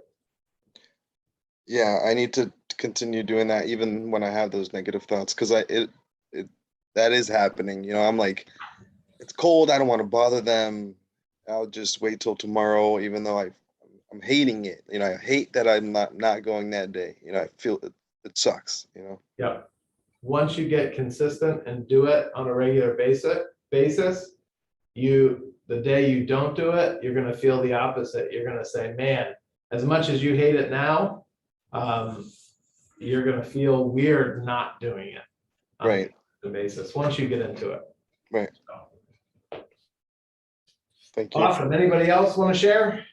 Yeah, I need to continue doing that even when I have those negative thoughts, because that is happening. You know, I'm like, it's cold, I don't want to bother them. I'll just wait till tomorrow, even though I'm hating it. You know, I hate that I'm not going that day. You know, I feel it sucks, you know. Yeah. Once you get consistent and do it on a regular basis, the day you don't do it, you're going to feel the opposite. You're going to say, man, as much as you hate it now, you're going to feel weird not doing it on Right. the basis once you get into it. Right. So. Thank you. Awesome. Anybody else want to share?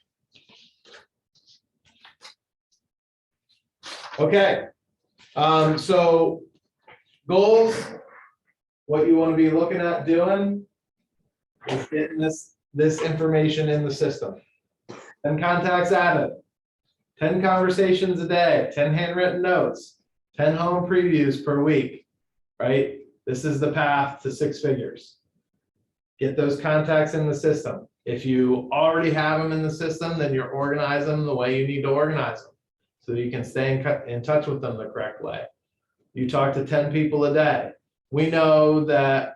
Okay. So goals, what you want to be looking at doing is getting this information in the system. 10 contacts added, 10 conversations a day, 10 handwritten notes, 10 home previews per week, right? This is the path to 6 figures. Get those contacts in the system. If you already have them in the system, then you're organize them the way you need to organize them so you can stay in touch with them the correct way. You talk to 10 people a day. We know that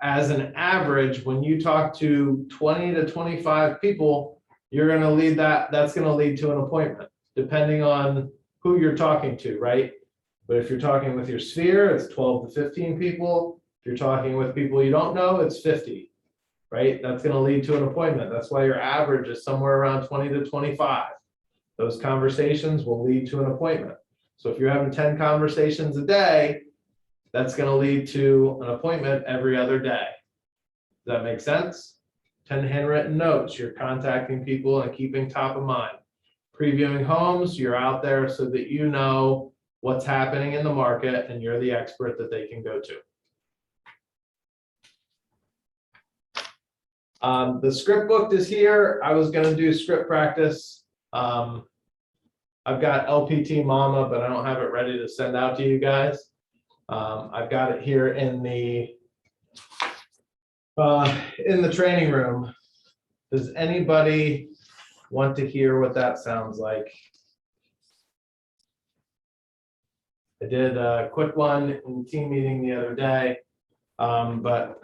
as an average, when you talk to 20 to 25 people, you're going to lead that's going to lead to an appointment, depending on who you're talking to, right? But if you're talking with your sphere, it's 12 to 15 people. If you're talking with people you don't know, it's 50, right? That's going to lead to an appointment. That's why your average is somewhere around 20 to 25. Those conversations will lead to an appointment. So if you're having 10 conversations a day, that's going to lead to an appointment every other day. Does that make sense? 10 handwritten notes, you're contacting people and keeping top of mind. Previewing homes, you're out there so that you know what's happening in the market and you're the expert that they can go to. The script book is here. I was going to do script practice. I've got LPT Mama, but I don't have it ready to send out to you guys. I've got it here in the training room. Does anybody want to hear what that sounds like? I did a quick one in the team meeting the other day, but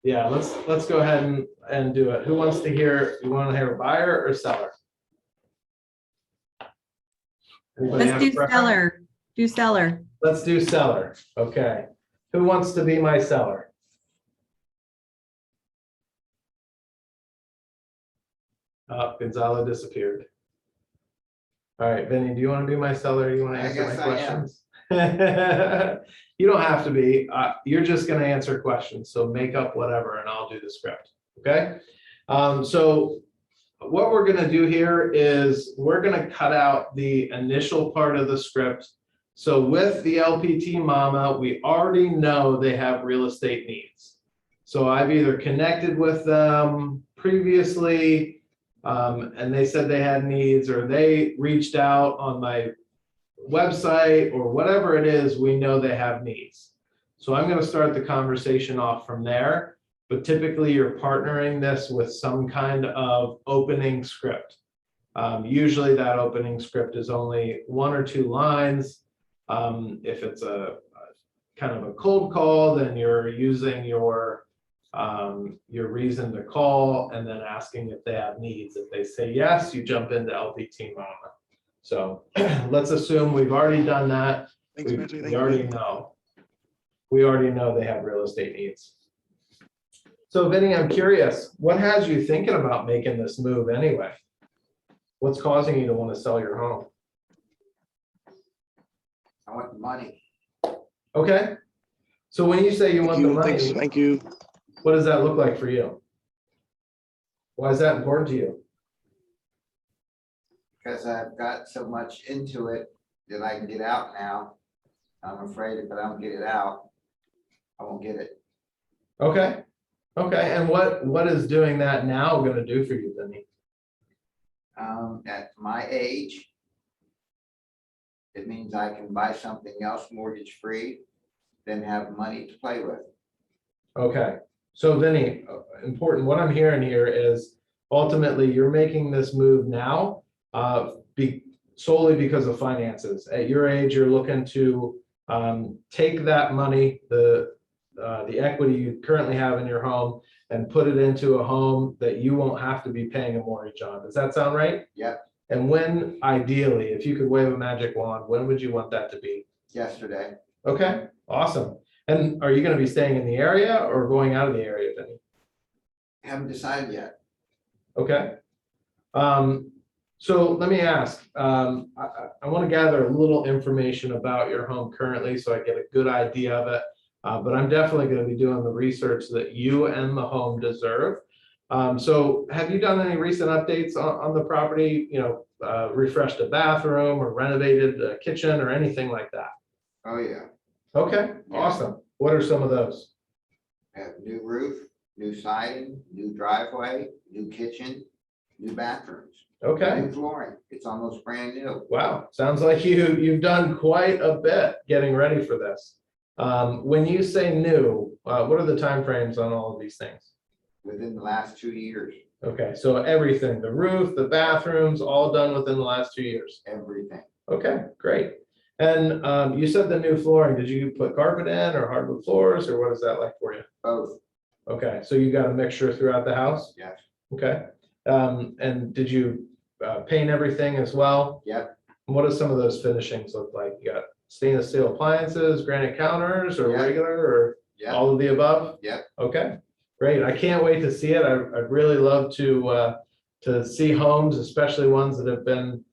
yeah, let's go ahead and do it. Who wants to hear? You want to hear a buyer or seller? Anybody Let's have a do preference? seller. Do seller. Let's do seller. Okay. Who wants to be my seller? Gonzalo disappeared. All right, Vinny, do you want to be my seller? You want to I answer my guess I am. questions? You don't have to be. You're just going to answer questions. So make up whatever and I'll do the script. Okay. So what we're going to do here is we're going to cut out the initial part of the script. So with the LPT Mama, we already know they have real estate needs. So I've either connected with them previously and they said they had needs, or they reached out on my website, or whatever it is, we know they have needs. So I'm going to start the conversation off from there. But typically you're partnering this with some kind of opening script. Usually that opening script is only 1 or 2 lines. If it's a kind of a cold call, then you're using your reason to call and then asking if they have needs. If they say yes, you jump into LPT Mama. So let's assume we've already done that. Thanks, We Matthew. Thank already you. know. We already know they have real estate needs. So Vinny, I'm curious, what has you thinking about making this move anyway? What's causing you to want to sell your home? I want the money. Okay. So when you say you Thank want the you. money, Thanks. Thank you. what does that look like for you? Why is that important to you? Because I've got so much into it that I can get out now. I'm afraid if I don't get it out, I won't get it. Okay. Okay. And what is doing that now going to do for you, Vinny? At my age, it means I can buy something else mortgage free, then have money to play with. Okay. So Vinny, important, what I'm hearing here is ultimately you're making this move now solely because of finances. At your age, you're looking to take that money, the equity you currently have in your home, and put it into a home that you won't have to be paying a mortgage on. Does that sound right? Yep, And when, ideally, if you could wave a magic wand, when would you want that to be? yesterday. Okay, awesome. And are you going to be staying in the area or going out of the area, Vinny? Haven't decided yet. Okay. So let me ask, I want to gather a little information about your home currently so I get a good idea of it. But I'm definitely going to be doing the research that you and the home deserve. So have you done any recent updates on the property? You know, refreshed a bathroom or renovated a kitchen or anything like that? Oh, yeah. Okay, Yeah. awesome. What are some of those? Have new roof, new siding, new driveway, new kitchen, new bathrooms, Okay. new flooring. It's almost brand new. Wow, sounds like you've done quite a bit getting ready for this. When you say new, what are the timeframes on all of these things? Within the last 2 years, Okay, so everything, the roof, the bathrooms, all done within the last 2 years. everything. Okay, great. And you said the new flooring, did you put carpet in or hardwood floors, or what is that like for you? Both, Okay, so you got a mixture throughout the house? yes, Okay. And did you paint everything as well? yep, What do some of those finishings look like? You got stainless steel appliances, granite counters, or Yeah. regular, or yep, all of the above? yep. Okay, great. I can't wait to see it. I'd really love to see homes, especially ones that have been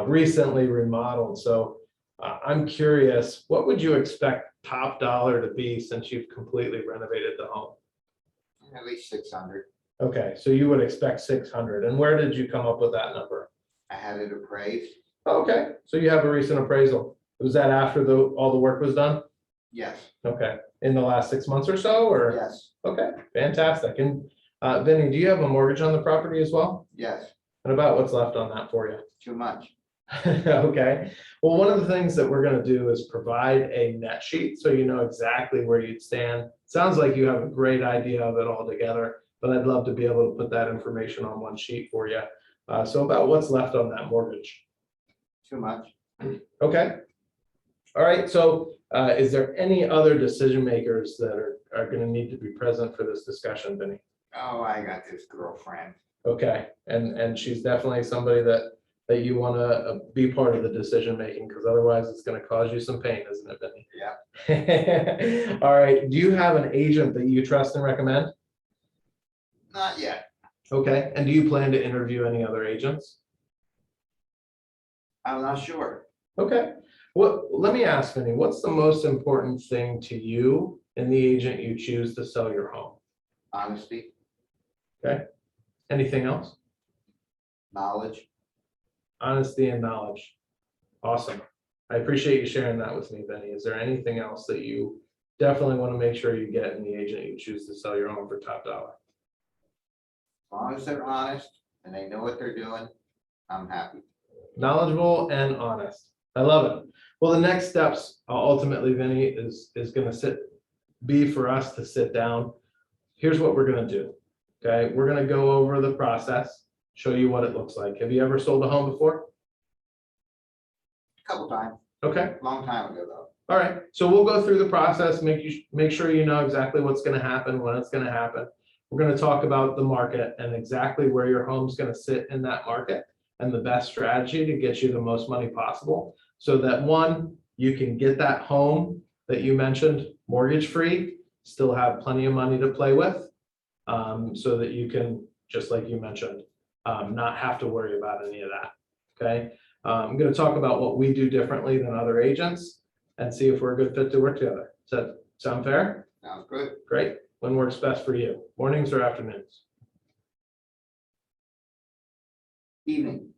recently remodeled. So I'm curious, what would you expect top dollar to be since you've completely renovated the home? At least 600. Okay, so you would expect 600. And where did you come up with that number? I had it appraised, Okay, so you have a recent appraisal. Was that after all the work was done? yes, Okay, in the last 6 months or so, or? yes, Okay, fantastic. And Vinny, do you have a mortgage on the property as well? yes, And about what's left on that for you? too much. Okay, well, one of the things that we're gonna do is provide a net sheet, so you know exactly where you'd stand. Sounds like you have a great idea of it all together, but I'd love to be able to put that information on one sheet for you. So about what's left on that mortgage. Too much. Okay. All right, so is there any other decision makers that are gonna need to be present for this discussion, Vinny? Oh, I got this girlfriend. Okay, and she's definitely somebody that you wanna be part of the decision making, because otherwise it's gonna cause you some pain, isn't it, Vinny? Yeah, All right, do you have an agent that you trust and recommend? not yet. Okay, and do you plan to interview any other agents? I'm not sure. Okay, let me ask, Vinny, what's the most important thing to you in the agent you choose to sell your home? Honesty, Anything else? knowledge. Honesty and knowledge. Awesome. I appreciate you sharing that with me, Benny. Is there anything else that you definitely want to make sure you get in the agent you choose to sell your home for top dollar? As long as they're honest and they know what they're doing, I'm happy. Knowledgeable and honest. I love it. Well, the next steps ultimately, Vinny, is going to be for us to sit down. Here's what we're going to do. Okay, we're going to go over the process, show you what it looks like. Have you ever sold a home before? A couple times, Okay. long time ago though. All right, so we'll go through the process, make sure you know exactly what's gonna happen, when it's gonna happen. We're gonna talk about the market and exactly where your home's gonna sit in that market and the best strategy to get you the most money possible. So that one, you can get that home that you mentioned mortgage-free, still have plenty of money to play with. So that you can, just like you mentioned, not have to worry about any of that, okay? I'm gonna talk about what we do differently than other agents and see if we're a good fit to work together. Does that sound fair? Sounds good. Great. When works best for you? Mornings or afternoons? Evening.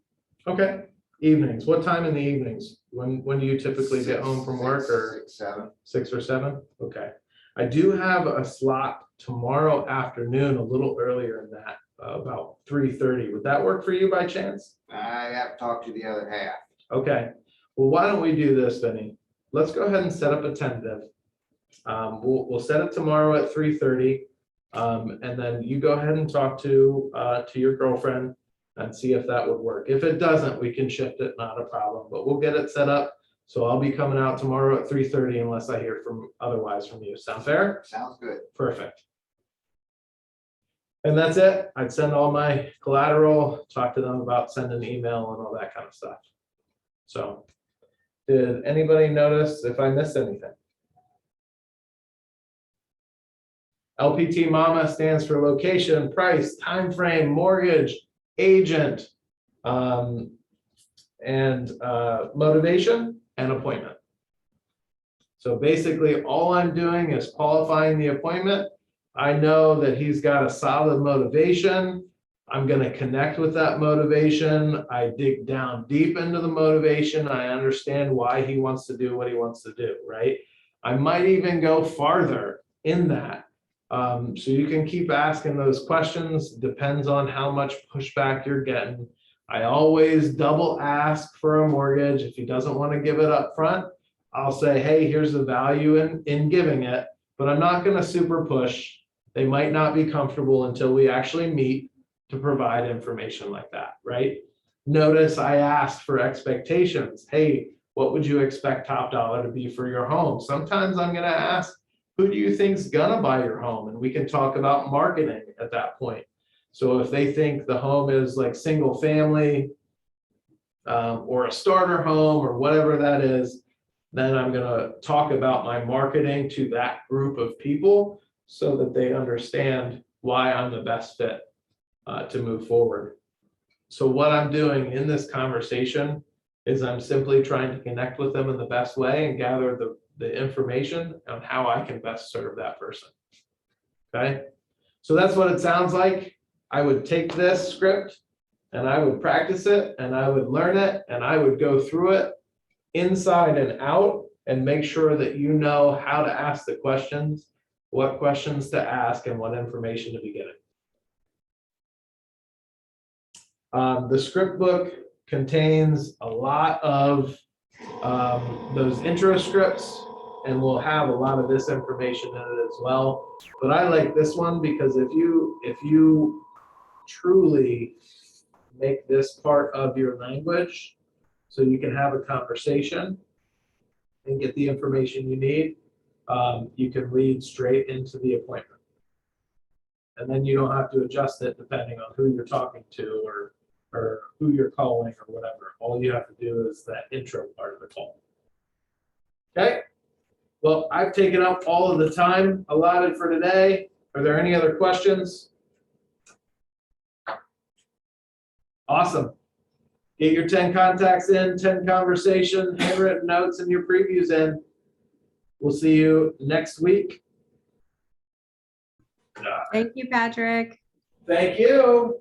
Okay, evenings. What time in the evenings? When do you typically get home from work, or 6, 7. 6 or 7? Okay. I do have a slot tomorrow afternoon, a little earlier than that, about 3:30. Would that work for you by chance? I have to talk to the other half. Okay, well, why don't we do this, Benny? Let's go ahead and set up a tentative. We'll set it tomorrow at 3:30. And then you go ahead and talk to your girlfriend and see if that would work. If it doesn't, we can shift it, not a problem, but we'll get it set up. So I'll be coming out tomorrow at 3:30 unless I hear otherwise from you. Sound fair? Sounds good. Perfect. And that's it. I'd send all my collateral, talk to them about sending email and all that kind of stuff. So, did anybody notice if I missed anything? LPT MAMA stands for location, price, time frame, mortgage, agent, and motivation and appointment. So basically, all I'm doing is qualifying the appointment. I know that he's got a solid motivation. I'm going to connect with that motivation. I dig down deep into the motivation. I understand why he wants to do what he wants to do, right? I might even go farther in that. So you can keep asking those questions. Depends on how much pushback you're getting. I always double ask for a mortgage. If he doesn't want to give it up front, I'll say, hey, here's the value in giving it, but I'm not going to super push. They might not be comfortable until we actually meet to provide information like that, right? Notice I asked for expectations. Hey, what would you expect top dollar to be for your home? Sometimes I'm gonna ask, who do you think's gonna buy your home? And we can talk about marketing at that point. So if they think the home is like single family, or a starter home or whatever that is, then I'm gonna talk about my marketing to that group of people so that they understand why I'm the best fit to move forward. So what I'm doing in this conversation is I'm simply trying to connect with them in the best way and gather the information on how I can best serve that person. Okay, so that's what it sounds like. I would take this script and I would practice it and I would learn it and I would go through it inside and out and make sure that you know how to ask the questions, what questions to ask, and what information to be getting. The script book contains a lot of those intro scripts, and we'll have a lot of this information in it as well. But I like this one because if you truly make this part of your language so you can have a conversation and get the information you need, you can lead straight into the appointment. And then you don't have to adjust it depending on who you're talking to or who you're calling or whatever. All you have to do is that intro part of the call. Okay? Well, I've taken up all of the time allotted for today. Are there any other questions? Awesome. Get your 10 contacts in, 10 conversation, handwritten notes, and your previews in. We'll see you next week. Thank you, Patrick. Thank you.